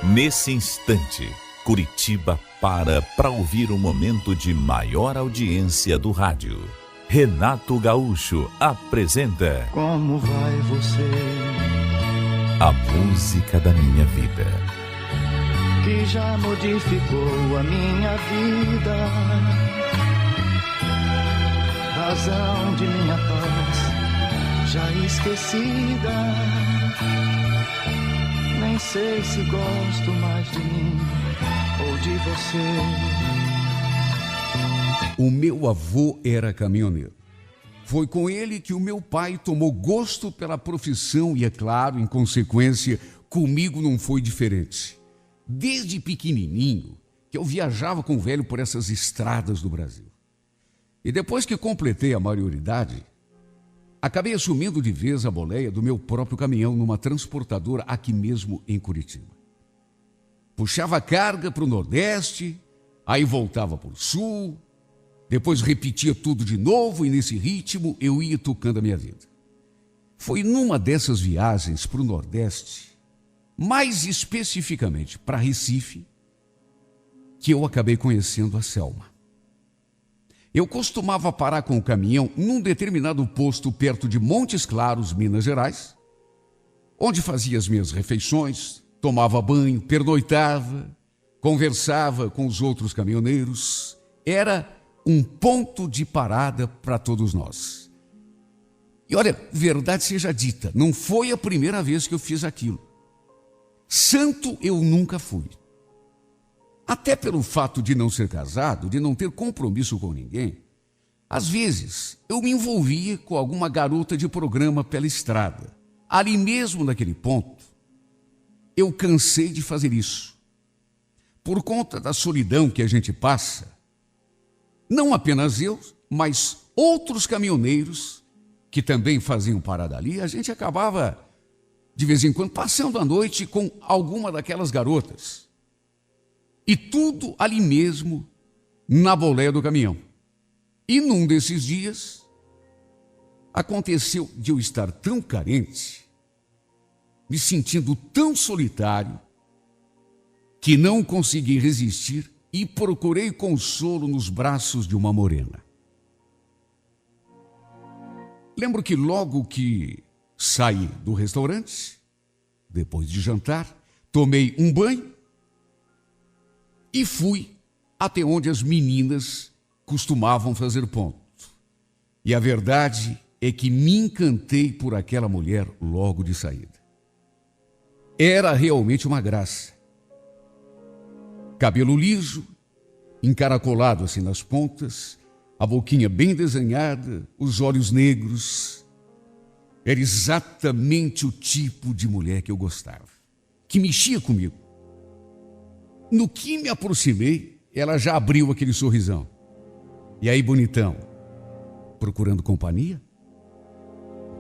Nesse instante, Curitiba para ouvir o momento de maior audiência do rádio. Renato Gaúcho apresenta Como vai você? A música da minha vida. Que já modificou a minha vida. Razão de minha paz, já esquecida. Nem sei se gosto mais de mim ou de você. O meu avô era caminhoneiro. Foi com ele que o meu pai tomou gosto pela profissão e, é claro, em consequência, comigo não foi diferente. Desde pequenininho que eu viajava com o velho por essas estradas do Brasil. E depois que completei a maioridade, acabei assumindo de vez a boleia do meu próprio caminhão numa transportadora aqui mesmo em Curitiba. Puxava carga para o Nordeste, aí voltava para o Sul, depois repetia tudo de novo e nesse ritmo eu ia tocando a minha vida. Foi numa dessas viagens para o Nordeste, mais especificamente para Recife, que eu acabei conhecendo a Selma. Eu costumava parar com o caminhão num determinado posto perto de Montes Claros, Minas Gerais, onde fazia as minhas refeições, tomava banho, pernoitava, conversava com os outros caminhoneiros. Era um ponto de parada para todos nós. E olha, verdade seja dita, não foi a primeira vez que eu fiz aquilo. Santo eu nunca fui. Até pelo fato de não ser casado, de não ter compromisso com ninguém, às vezes eu me envolvia com alguma garota de programa pela estrada. Ali mesmo naquele ponto, eu cansei de fazer isso. Por conta da solidão que a gente passa, não apenas eu, mas outros caminhoneiros que também faziam parada ali, a gente acabava, de vez em quando, passando a noite com alguma daquelas garotas. E tudo ali mesmo, na boleia do caminhão. E num desses dias, aconteceu de eu estar tão carente, me sentindo tão solitário, que não consegui resistir e procurei consolo nos braços de uma morena. Lembro que logo que saí do restaurante, depois de jantar, tomei um banho e fui até onde as meninas costumavam fazer ponto. E a verdade é que me encantei por aquela mulher logo de saída. Era realmente uma graça. Cabelo liso, encaracolado assim nas pontas, a boquinha bem desenhada, os olhos negros. Era exatamente o tipo de mulher que eu gostava, que mexia comigo. No que me aproximei, ela já abriu aquele sorrisão. E aí, bonitão, procurando companhia?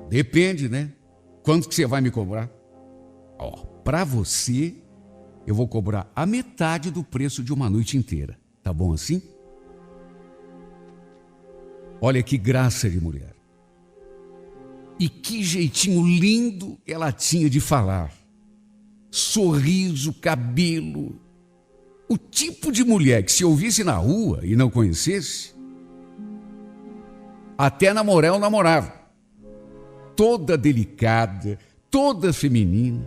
Depende, né? Quanto que você vai me cobrar? Para você, eu vou cobrar a metade do preço de uma noite inteira. Tá bom assim? Olha que graça de mulher. E que jeitinho lindo ela tinha de falar. Sorriso, cabelo. O tipo de mulher que se eu visse na rua e não conhecesse, até namorar eu namorava. Toda delicada, toda feminina,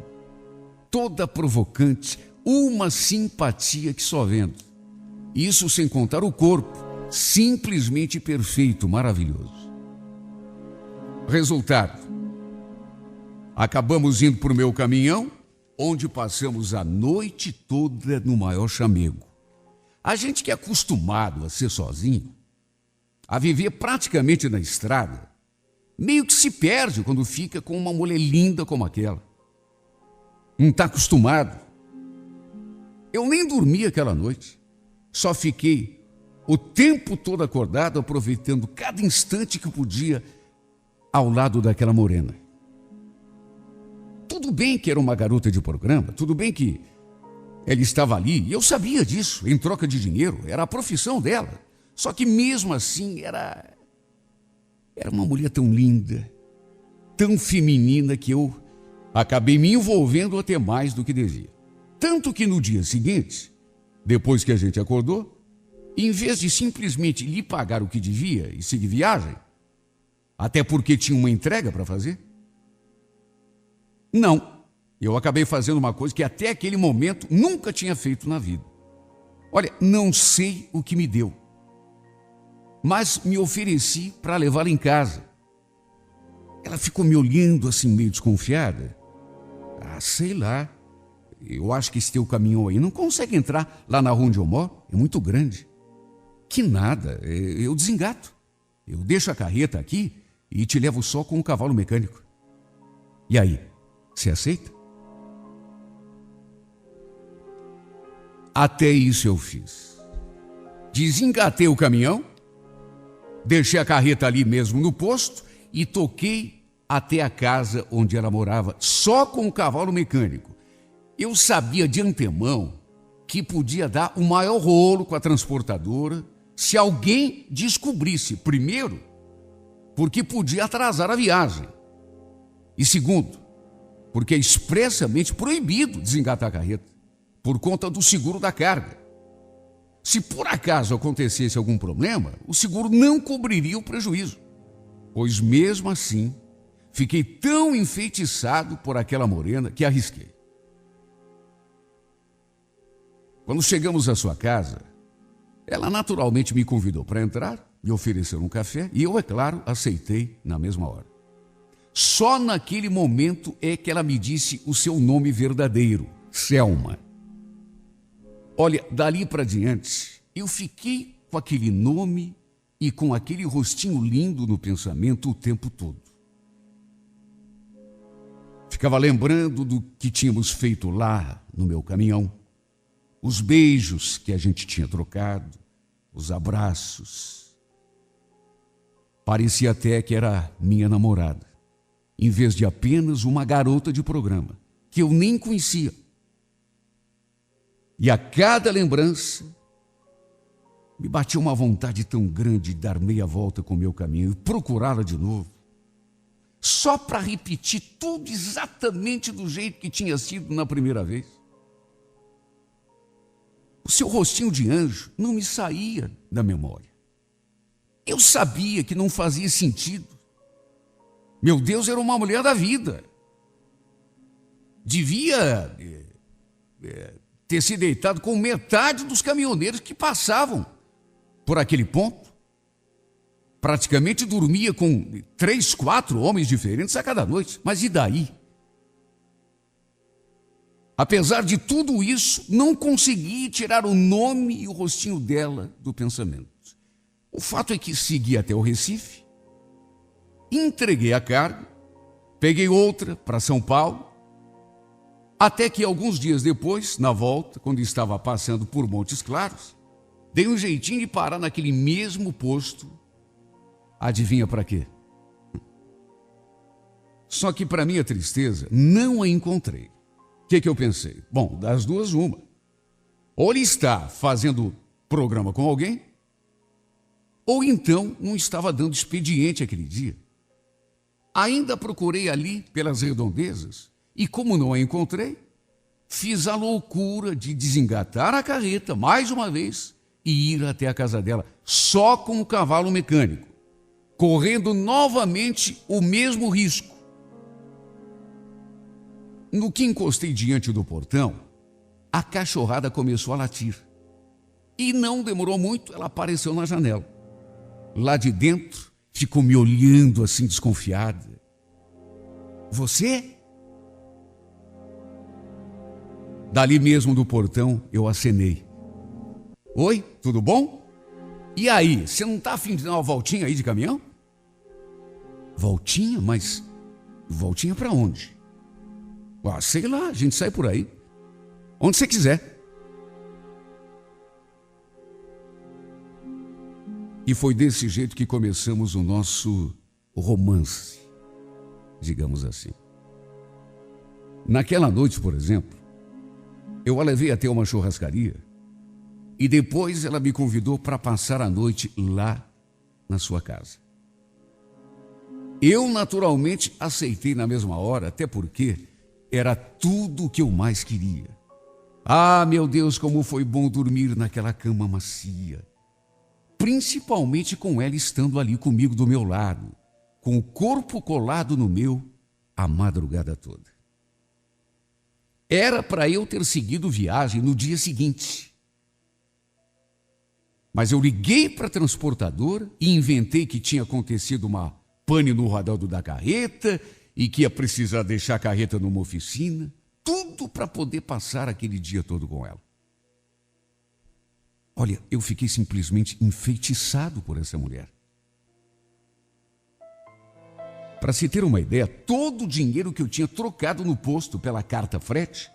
toda provocante, uma simpatia que só vendo. Isso sem contar o corpo, simplesmente perfeito, maravilhoso. Resultado, acabamos indo para o meu caminhão, onde passamos a noite toda no maior chamego. A gente que é acostumado a ser sozinho, a viver praticamente na estrada, meio que se perde quando fica com uma mulher linda como aquela. Não está acostumado. Eu nem dormi aquela noite, só fiquei o tempo todo acordado, aproveitando cada instante que podia ao lado daquela morena. Tudo bem que era uma garota de programa, tudo bem que ela estava ali, e eu sabia disso, em troca de dinheiro, era a profissão dela. Só que mesmo assim era uma mulher tão linda, tão feminina, que eu acabei me envolvendo até mais do que devia. Tanto que no dia seguinte, depois que a gente acordou, em vez de simplesmente lhe pagar o que devia e seguir viagem, até porque tinha uma entrega para fazer, não, eu acabei fazendo uma coisa que até aquele momento nunca tinha feito na vida. Olha, não sei o que me deu, mas me ofereci para levá-la em casa. Ela ficou me olhando assim meio desconfiada. Sei lá, eu acho que esse teu caminhão aí não consegue entrar lá na rua onde eu moro, é muito grande. Que nada, eu desengato. Eu deixo a carreta aqui e te levo só com o cavalo mecânico. E aí, você aceita? Até isso eu fiz. Desengatei o caminhão, deixei a carreta ali mesmo no posto e toquei até a casa onde ela morava, só com o cavalo mecânico. Eu sabia de antemão que podia dar o maior rolo com a transportadora se alguém descobrisse, primeiro, porque podia atrasar a viagem. E segundo, porque é expressamente proibido desengatar a carreta, por conta do seguro da carga. Se por acaso acontecesse algum problema, o seguro não cobriria o prejuízo, pois mesmo assim, fiquei tão enfeitiçado por aquela morena que arrisquei. Quando chegamos à sua casa, ela naturalmente me convidou para entrar, me ofereceu um café e eu, é claro, aceitei na mesma hora. Só naquele momento é que ela me disse o seu nome verdadeiro, Selma. Olha, dali para diante, eu fiquei com aquele nome e com aquele rostinho lindo no pensamento o tempo todo. Ficava lembrando do que tínhamos feito lá no meu caminhão, os beijos que a gente tinha trocado, os abraços. Parecia até que era minha namorada, em vez de apenas uma garota de programa, que eu nem conhecia. E a cada lembrança, me batia uma vontade tão grande de dar meia volta com o meu caminho e procurá-la de novo, só para repetir tudo exatamente do jeito que tinha sido na primeira vez. O seu rostinho de anjo não me saía da memória. Eu sabia que não fazia sentido. Meu Deus, era uma mulher da vida. Devia ter se deitado com metade dos caminhoneiros que passavam por aquele ponto. Praticamente dormia com 3, 4 homens diferentes a cada noite. Mas e daí? Apesar de tudo isso, não consegui tirar o nome e o rostinho dela do pensamento. O fato é que segui até o Recife, entreguei a carga, peguei outra para São Paulo, até que alguns dias depois, na volta, quando estava passando por Montes Claros, dei um jeitinho de parar naquele mesmo posto. Adivinha para quê? Só que, para minha tristeza, não a encontrei. O que eu pensei? Bom, das duas, uma. Ou ele está fazendo programa com alguém, ou então não estava dando expediente aquele dia. Ainda procurei ali pelas redondezas e, como não a encontrei, fiz a loucura de desengatar a carreta mais uma vez e ir até a casa dela, só com o cavalo mecânico, correndo novamente o mesmo risco. No que encostei diante do portão, a cachorrada começou a latir. E não demorou muito, ela apareceu na janela. Lá de dentro, ficou me olhando assim desconfiada. Você? Dali mesmo do portão, eu acenei. Oi, tudo bom? E aí, você não está a fim de dar uma voltinha aí de caminhão? Voltinha? Mas voltinha para onde? Sei lá, a gente sai por aí. Onde você quiser. E foi desse jeito que começamos o nosso romance, digamos assim. Naquela noite, por exemplo, eu a levei até uma churrascaria e depois ela me convidou para passar a noite lá na sua casa. Eu, naturalmente, aceitei na mesma hora, até porque era tudo o que eu mais queria. Ah, meu Deus, como foi bom dormir naquela cama macia. Principalmente com ela estando ali comigo do meu lado, com o corpo colado no meu a madrugada toda. Era para eu ter seguido viagem no dia seguinte. Mas eu liguei para a transportadora e inventei que tinha acontecido uma pane no rodado da carreta e que ia precisar deixar a carreta numa oficina. Tudo para poder passar aquele dia todo com ela. Olha, eu fiquei simplesmente enfeitiçado por essa mulher. Para se ter uma ideia, todo o dinheiro que eu tinha trocado no posto pela carta frete,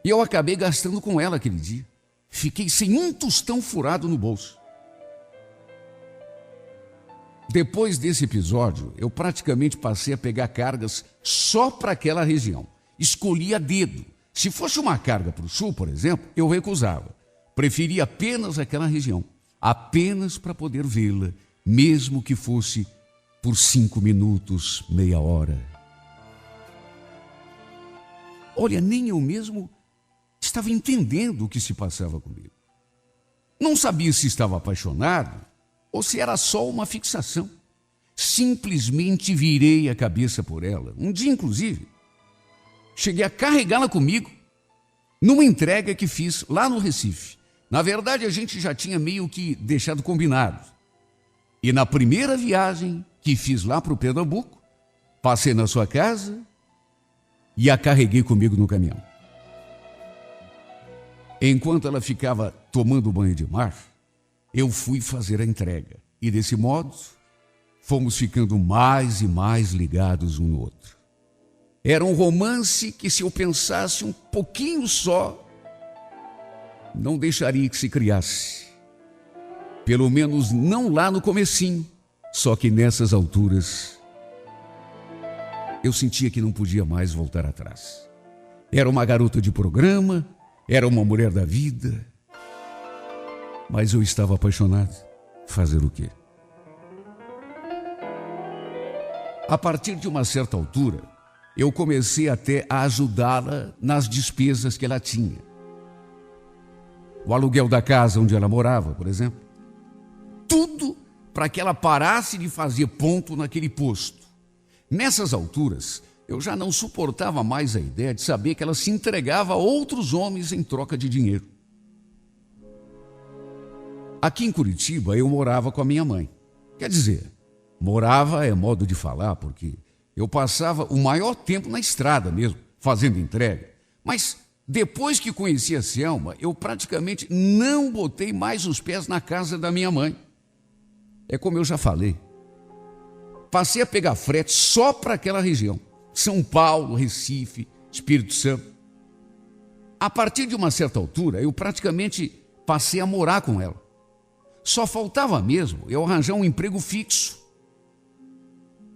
eu acabei gastando com ela aquele dia. Fiquei sem um tostão furado no bolso. Depois desse episódio, eu praticamente passei a pegar cargas só para aquela região. Escolhi a dedo. Se fosse uma carga para o sul, por exemplo, eu recusava. Preferia apenas aquela região, apenas para poder vê-la, mesmo que fosse por 5 minutos, meia hora. Olha, nem eu mesmo estava entendendo o que se passava comigo. Não sabia se estava apaixonado ou se era só uma fixação. Simplesmente virei a cabeça por ela. Um dia, inclusive, cheguei a carregá-la comigo numa entrega que fiz lá no Recife. Na verdade, a gente já tinha meio que deixado combinado. E na primeira viagem que fiz lá para o Pernambuco, passei na sua casa e a carreguei comigo no caminhão. Enquanto ela ficava tomando banho de mar, eu fui fazer a entrega. E desse modo, fomos ficando mais e mais ligados um no outro. Era um romance que, se eu pensasse um pouquinho só, não deixaria que se criasse. Pelo menos não lá no comecinho. Só que nessas alturas, eu sentia que não podia mais voltar atrás. Era uma garota de programa, era uma mulher da vida, mas eu estava apaixonado. Fazer o quê? A partir de uma certa altura, eu comecei até a ajudá-la nas despesas que ela tinha. O aluguel da casa onde ela morava, por exemplo. Tudo para que ela parasse de fazer ponto naquele posto. Nessas alturas, eu já não suportava mais a ideia de saber que ela se entregava a outros homens em troca de dinheiro. Aqui em Curitiba, eu morava com a minha mãe. Quer dizer, morava é modo de falar, porque eu passava o maior tempo na estrada mesmo, fazendo entrega. Mas depois que conheci a Selma, eu praticamente não botei mais os pés na casa da minha mãe. É como eu já falei. Passei a pegar frete só para aquela região. São Paulo, Recife, Espírito Santo. A partir de uma certa altura, eu praticamente passei a morar com ela. Só faltava mesmo eu arranjar um emprego fixo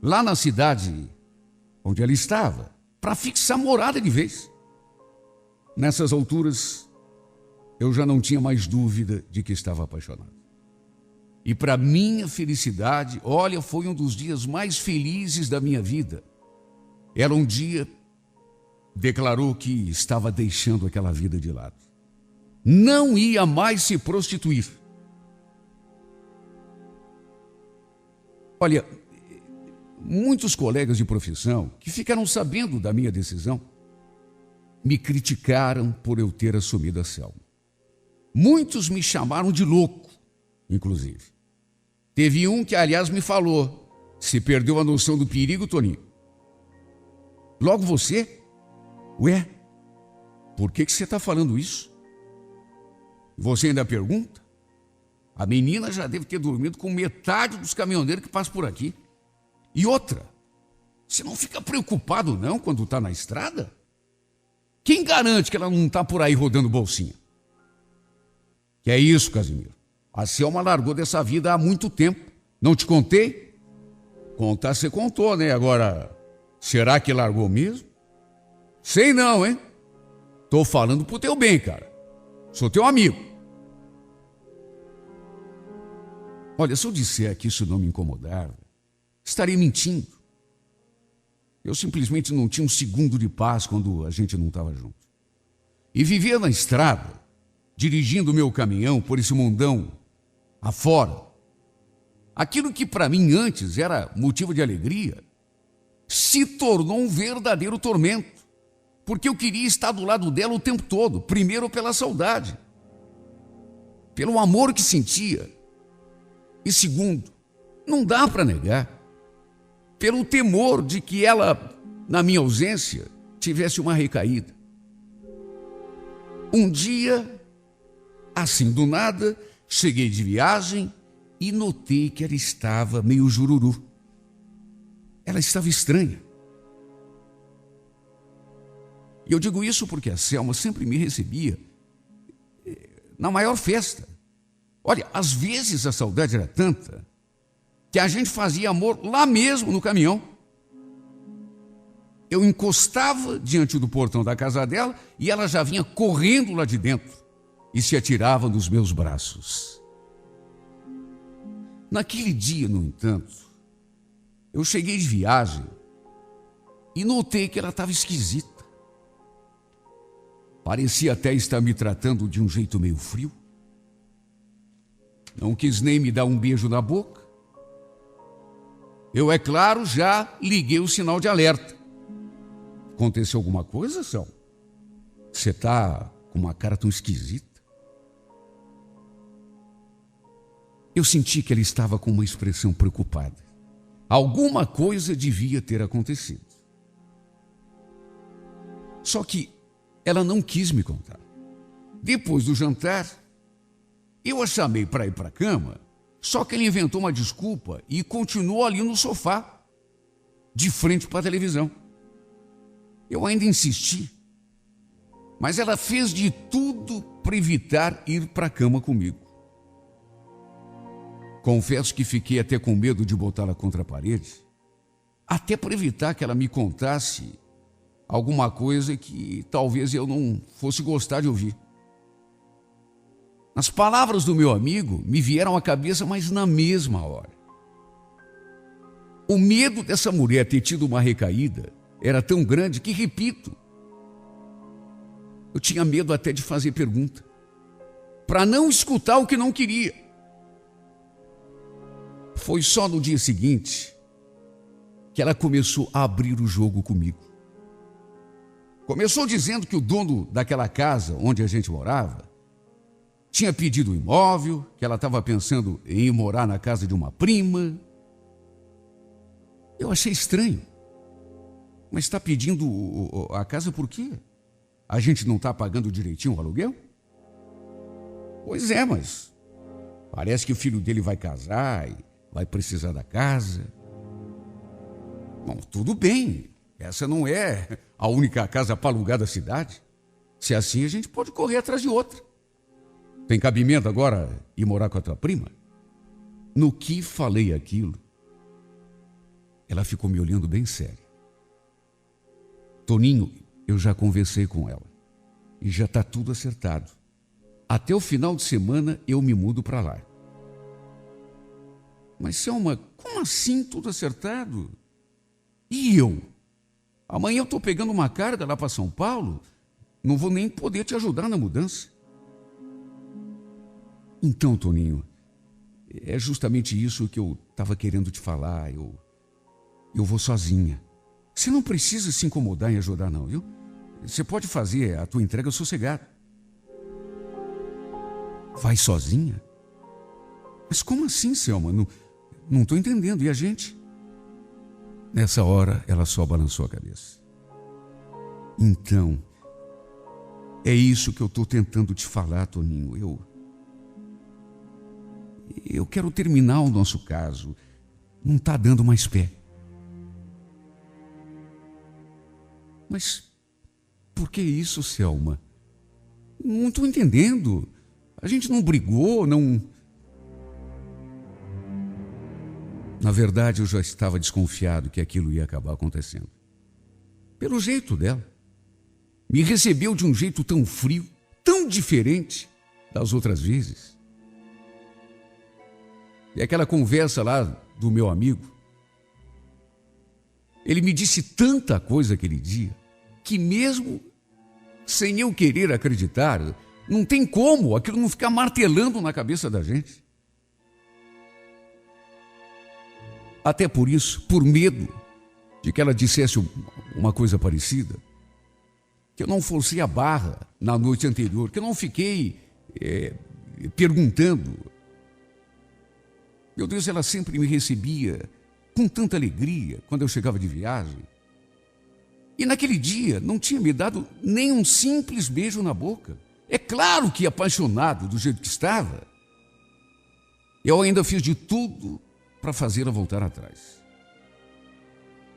lá na cidade onde ela estava, para fixar morada de vez. Nessas alturas, eu já não tinha mais dúvida de que estava apaixonado. E para minha felicidade, olha, foi um dos dias mais felizes da minha vida. Ela um dia declarou que estava deixando aquela vida de lado. Não ia mais se prostituir. Olha, muitos colegas de profissão que ficaram sabendo da minha decisão me criticaram por eu ter assumido a Selma. Muitos me chamaram de louco, inclusive. Teve um que, aliás, me falou: "Se perdeu a noção do perigo, Toninho. Logo você? Ué, por que você está falando isso?" Você ainda pergunta? A menina já deve ter dormido com metade dos caminhoneiros que passam por aqui. E outra, você não fica preocupado não quando está na estrada? Quem garante que ela não está por aí rodando bolsinha? Que é isso, Casimiro? A Selma largou dessa vida há muito tempo. Não te contei? Contar você contou, né? Agora, será que largou mesmo? Sei não, hein? Tô falando pro teu bem, cara. Sou teu amigo. Olha, se eu disser que isso não me incomodava, estarei mentindo. Eu simplesmente não tinha um segundo de paz quando a gente não estava junto. e vivia na estrada, dirigindo meu caminhão por esse mundão afora. Aquilo que para mim antes era motivo de alegria, se tornou um verdadeiro tormento, porque eu queria estar do lado dela o tempo todo, primeiro pela saudade, pelo amor que sentia, e segundo, não dá para negar, pelo temor de que ela, na minha ausência, tivesse uma recaída. Um dia, assim do nada, cheguei de viagem e notei que ela estava meio jururu. Ela estava estranha. E eu digo isso porque a Selma sempre me recebia na maior festa. Olha, às vezes a saudade era tanta que a gente fazia amor lá mesmo no caminhão. Eu encostava diante do portão da casa dela e ela já vinha correndo lá de dentro e se atirava nos meus braços. Naquele dia, no entanto, eu cheguei de viagem e notei que ela estava esquisita. Parecia até estar me tratando de um jeito meio frio. Não quis nem me dar um beijo na boca. Eu, é claro, já liguei o sinal de alerta. Aconteceu alguma coisa, Sal? Você está com uma cara tão esquisita. Eu senti que ela estava com uma expressão preocupada. Alguma coisa devia ter acontecido. Só que ela não quis me contar. Depois do jantar, eu a chamei para ir para a cama, só que ela inventou uma desculpa e continuou ali no sofá, de frente para a televisão. Eu ainda insisti, mas ela fez de tudo para evitar ir para a cama comigo. Confesso que fiquei até com medo de botá-la contra a parede, até para evitar que ela me contasse alguma coisa que talvez eu não fosse gostar de ouvir. As palavras do meu amigo me vieram à cabeça, mas na mesma hora. O medo dessa mulher ter tido uma recaída era tão grande que, repito, eu tinha medo até de fazer pergunta, para não escutar o que não queria. Foi só no dia seguinte que ela começou a abrir o jogo comigo. Começou dizendo que o dono daquela casa onde a gente morava tinha pedido o imóvel, que ela estava pensando em ir morar na casa de uma prima. Eu achei estranho. Mas está pedindo a casa por quê? A gente não está pagando direitinho o aluguel? Pois é, mas parece que o filho dele vai casar e vai precisar da casa. Bom, tudo bem. Essa não é a única casa para alugar da cidade. Se é assim, a gente pode correr atrás de outra. Tem cabimento agora ir morar com a tua prima? No que falei aquilo, ela ficou me olhando bem séria. Toninho, eu já conversei com ela e já está tudo acertado. Até o final de semana eu me mudo para lá. Mas, Selma, como assim tudo acertado? E eu? Amanhã eu estou pegando uma carga lá para São Paulo, não vou nem poder te ajudar na mudança. Então, Toninho, é justamente isso que eu estava querendo te falar. Eu vou sozinha. Você não precisa se incomodar em ajudar, não, viu? Você pode fazer a tua entrega sossegada. Vai sozinha? Mas como assim, Selma? Não estou entendendo. E a gente? Nessa hora, ela só balançou a cabeça. Então, é isso que eu estou tentando te falar, Toninho. Eu quero terminar o nosso caso. Não está dando mais pé. Mas por que isso, Selma? Não estou entendendo. A gente não brigou, não... Na verdade, eu já estava desconfiado que aquilo ia acabar acontecendo. Pelo jeito dela. Me recebeu de um jeito tão frio, tão diferente das outras vezes. E aquela conversa lá do meu amigo, ele me disse tanta coisa aquele dia, que mesmo sem eu querer acreditar, não tem como aquilo não ficar martelando na cabeça da gente. Até por isso, por medo de que ela dissesse uma coisa parecida, que eu não forcei a barra na noite anterior, que eu não fiquei perguntando. Meu Deus, ela sempre me recebia com tanta alegria quando eu chegava de viagem. E naquele dia não tinha me dado nem um simples beijo na boca. É claro que apaixonado do jeito que estava, eu ainda fiz de tudo para fazê-la voltar atrás.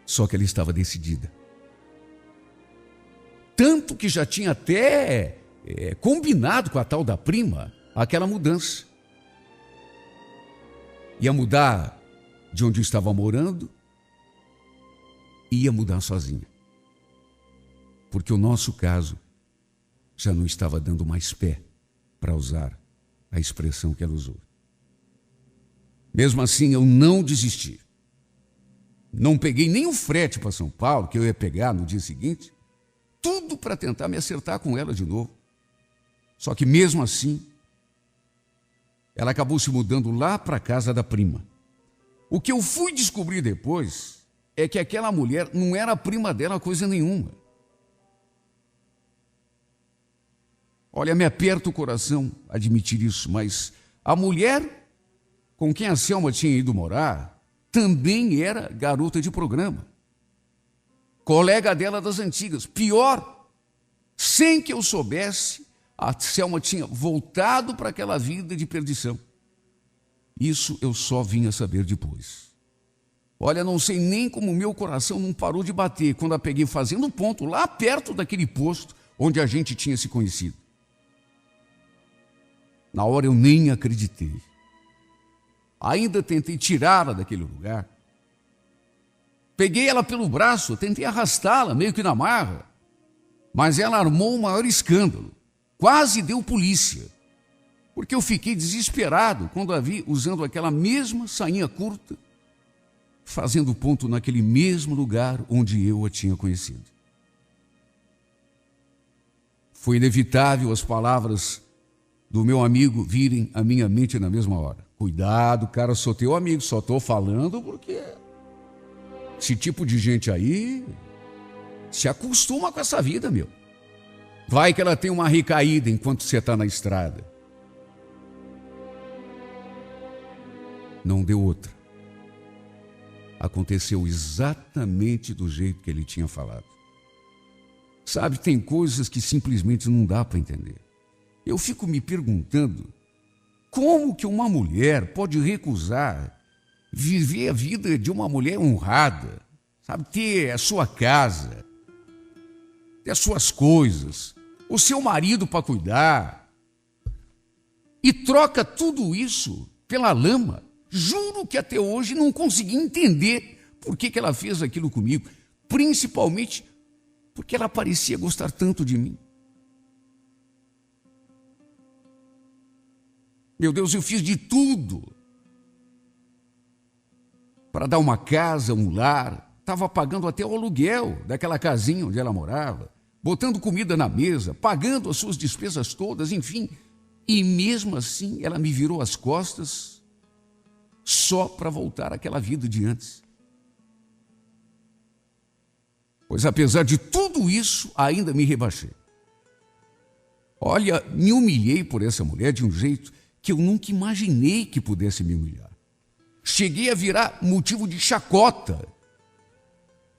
Só que ela estava decidida. Tanto que já tinha até combinado com a tal da prima aquela mudança. Ia mudar de onde eu estava morando e ia mudar sozinha. Porque o nosso caso já não estava dando mais pé para usar a expressão que ela usou. Mesmo assim, eu não desisti. Não peguei nem o frete para São Paulo, que eu ia pegar no dia seguinte, tudo para tentar me acertar com ela de novo. Só que mesmo assim, ela acabou se mudando lá para a casa da prima. O que eu fui descobrir depois é que aquela mulher não era a prima dela coisa nenhuma. Olha, me aperta o coração admitir isso, mas a mulher com quem a Selma tinha ido morar também era garota de programa. Colega dela das antigas. Pior, sem que eu soubesse, a Selma tinha voltado para aquela vida de perdição. Isso eu só vim a saber depois. Olha, não sei nem como meu coração não parou de bater quando a peguei fazendo ponto lá perto daquele posto onde a gente tinha se conhecido. Na hora eu nem acreditei. Ainda tentei tirá-la daquele lugar. Peguei ela pelo braço, tentei arrastá-la, meio que na marra. Mas ela armou o maior escândalo. Quase deu polícia. Porque eu fiquei desesperado quando a vi usando aquela mesma sainha curta, fazendo ponto naquele mesmo lugar onde eu a tinha conhecido. Foi inevitável as palavras do meu amigo virem à minha mente na mesma hora. Cuidado, cara, sou teu amigo, só estou falando porque esse tipo de gente aí se acostuma com essa vida, meu. Vai que ela tem uma recaída enquanto você está na estrada. Não deu outra. Aconteceu exatamente do jeito que ele tinha falado. Sabe, tem coisas que simplesmente não dá para entender. Eu fico me perguntando como que uma mulher pode recusar viver a vida de uma mulher honrada, sabe, ter a sua casa, ter as suas coisas, o seu marido para cuidar, e troca tudo isso pela lama. Juro que até hoje não consegui entender por que ela fez aquilo comigo, principalmente porque ela parecia gostar tanto de mim. Meu Deus, eu fiz de tudo para dar uma casa, um lar. Estava pagando até o aluguel daquela casinha onde ela morava, botando comida na mesa, pagando as suas despesas todas, enfim. E mesmo assim, ela me virou as costas só para voltar àquela vida de antes. Pois apesar de tudo isso, ainda me rebaixei. Olha, me humilhei por essa mulher de um jeito que eu nunca imaginei que pudesse me humilhar. Cheguei a virar motivo de chacota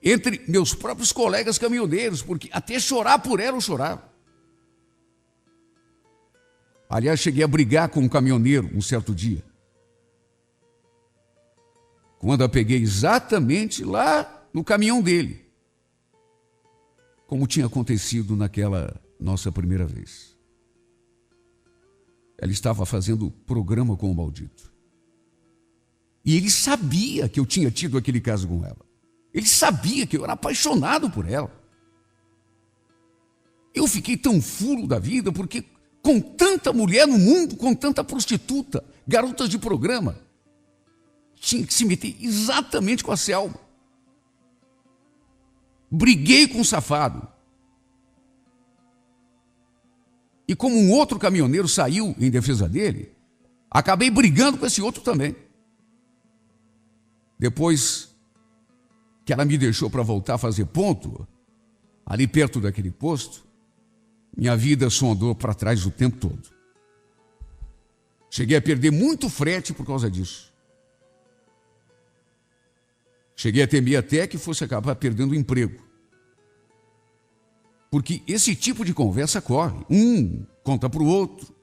entre meus próprios colegas caminhoneiros, porque até chorar por ela eu chorava. Aliás, cheguei a brigar com um caminhoneiro um certo dia, quando a peguei exatamente lá no caminhão dele, como tinha acontecido naquela nossa primeira vez. Ela estava fazendo programa com o maldito. E ele sabia que eu tinha tido aquele caso com ela. Ele sabia que eu era apaixonado por ela. Eu fiquei tão furo da vida porque com tanta mulher no mundo, com tanta prostituta, garotas de programa, tinha que se meter exatamente com a Selma. Briguei com o safado. E como um outro caminhoneiro saiu em defesa dele, acabei brigando com esse outro também. Depois que ela me deixou para voltar a fazer ponto, ali perto daquele posto, minha vida só andou para trás o tempo todo. Cheguei a perder muito frete por causa disso. Cheguei a temer até que fosse acabar perdendo o emprego. Porque esse tipo de conversa corre. Um conta para o outro,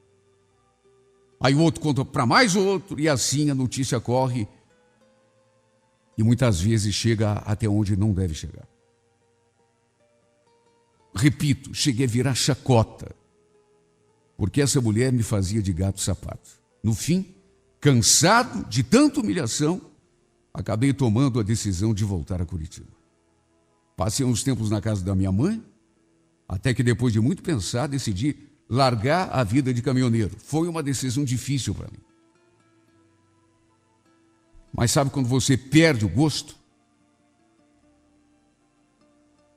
aí o outro conta para mais outro, e assim a notícia corre e muitas vezes chega até onde não deve chegar. Repito, cheguei a virar chacota, porque essa mulher me fazia de gato sapato. No fim, cansado de tanta humilhação, acabei tomando a decisão de voltar a Curitiba. Passei uns tempos na casa da minha mãe, até que depois de muito pensar, decidi largar a vida de caminhoneiro. Foi uma decisão difícil para mim. Mas sabe quando você perde o gosto?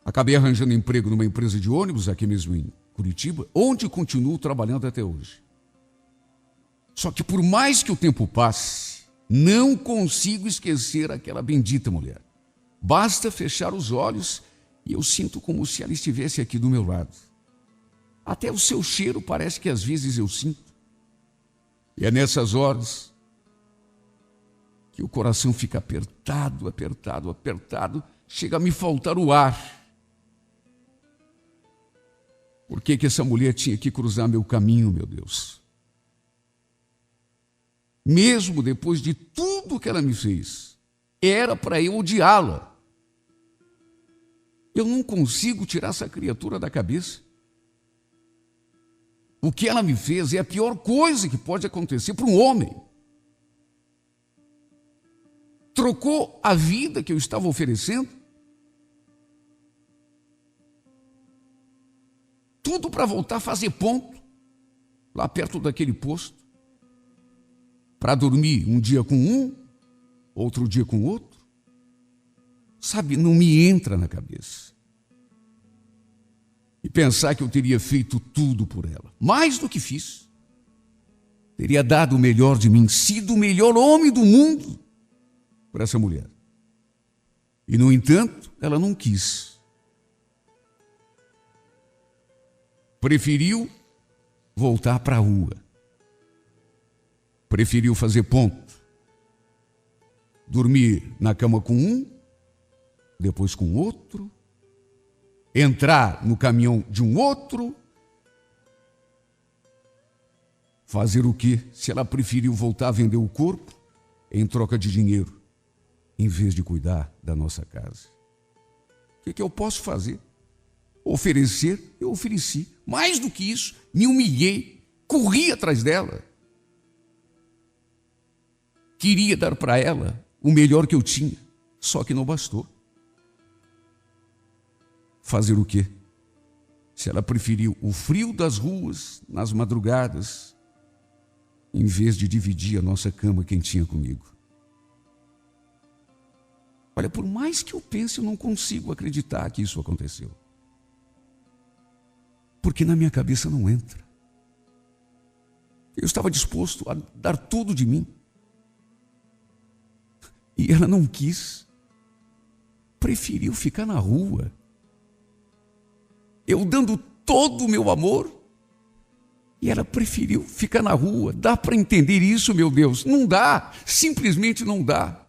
Acabei arranjando emprego numa empresa de ônibus aqui mesmo em Curitiba, onde continuo trabalhando até hoje. Só que por mais que o tempo passe, não consigo esquecer aquela bendita mulher. Basta fechar os olhos e eu sinto como se ela estivesse aqui do meu lado. Até o seu cheiro parece que às vezes eu sinto. E é nessas horas que o coração fica apertado, apertado, apertado, chega a me faltar o ar. Por que essa mulher tinha que cruzar meu caminho, meu Deus? Mesmo depois de tudo que ela me fez, era para eu odiá-la. Eu não consigo tirar essa criatura da cabeça. O que ela me fez é a pior coisa que pode acontecer para um homem. Trocou a vida que eu estava oferecendo, tudo para voltar a fazer ponto, lá perto daquele posto, para dormir um dia com um, outro dia com outro. Sabe, não me entra na cabeça. E pensar que eu teria feito tudo por ela, mais do que fiz. Teria dado o melhor de mim, sido o melhor homem do mundo para essa mulher. E, no entanto, ela não quis. Preferiu voltar para a rua. Preferiu fazer ponto. Dormir na cama com um, depois com outro. Entrar no caminhão de um outro. Fazer o quê? Se ela preferiu voltar a vender o corpo em troca de dinheiro, em vez de cuidar da nossa casa. O que eu posso fazer? Oferecer, eu ofereci. Mais do que isso, me humilhei, corri atrás dela. Queria dar para ela o melhor que eu tinha, só que não bastou. Fazer o quê? Se ela preferiu o frio das ruas nas madrugadas, em vez de dividir a nossa cama quentinha comigo. Olha, por mais que eu pense, eu não consigo acreditar que isso aconteceu. Porque na minha cabeça não entra. Eu estava disposto a dar tudo de mim. E ela não quis. Preferiu ficar na rua. Eu dando todo o meu amor, e ela preferiu ficar na rua. Dá para entender isso, meu Deus? Não dá, simplesmente não dá.